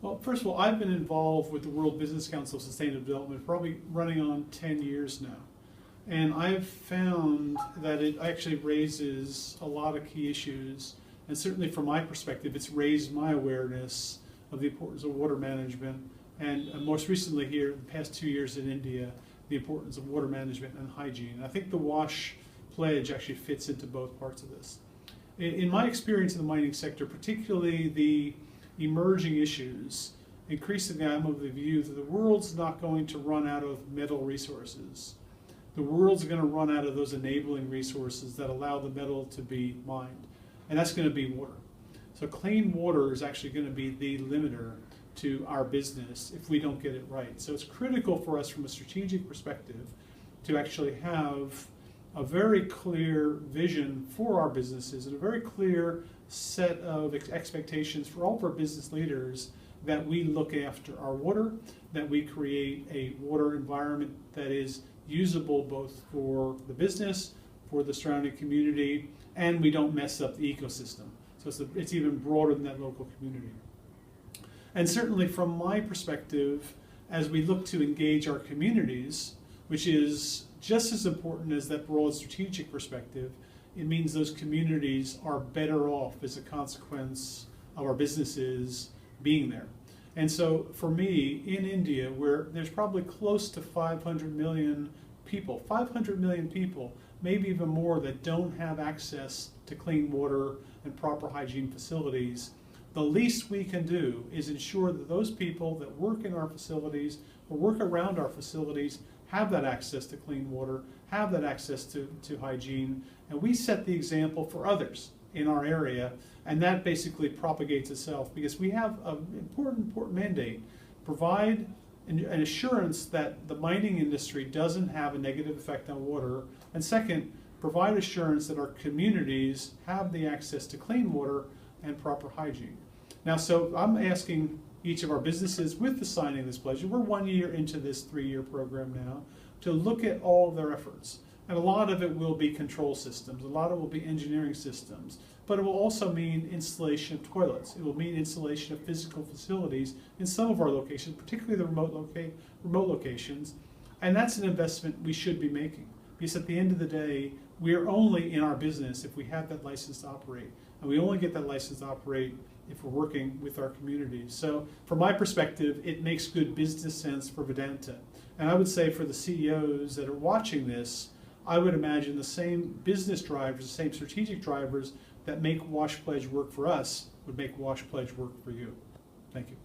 Well, first of all, I've been involved with the World Business Council of Sustainable Development probably running on 10 years now. And I've found that it actually raises a lot of key issues. And certainly from my perspective, it's raised my awareness of the importance of water management. And most recently here, in the past 2 years in India, the importance of water management and hygiene. I think the WASH pledge actually fits into both parts of this. In my experience in the mining sector, particularly the emerging issues, increasingly I'm of the view that the world's not going to run out of metal resources. The world's going to run out of those enabling resources that allow the metal to be mined, and that's going to be water. So clean water is actually going to be the limiter to our business if we don't get it right. So it's critical for us from a strategic perspective to actually have a very clear vision for our businesses and a very clear set of expectations for all of our business leaders that we look after our water, that we create a water environment that is usable both for the business, for the surrounding community, and we don't mess up the ecosystem. So it's even broader than that local community. And certainly from my perspective, as we look to engage our communities, which is just as important as that broad strategic perspective, it means those communities are better off as a consequence of our businesses being there. And so for me, in India, where there's probably close to 500 million people, maybe even more, that don't have access to clean water and proper hygiene facilities, the least we can do is ensure that those people that work in our facilities or work around our facilities have that access to clean water, have that access to hygiene, and we set the example for others in our area, and that basically propagates itself because we have an important mandate: provide an assurance that the mining industry doesn't have a negative effect on water, and second, provide assurance that our communities have the access to clean water and proper hygiene. Now, so I'm asking each of our businesses with the signing of this pledge, we're 1 year into this 3-year program now, to look at all of their efforts. And a lot of it will be control systems, a lot of it will be engineering systems, but it will also mean installation of toilets. It will mean installation of physical facilities in some of our locations, particularly the remote locations, and that's an investment we should be making. Because at the end of the day, we're only in our business if we have that license to operate, and we only get that license to operate if we're working with our communities. So from my perspective, it makes good business sense for Vedanta. And I would say for the CEOs that are watching this, I would imagine the same business drivers, the same strategic drivers that make WASH Pledge work for us would make WASH Pledge work for you. Thank you.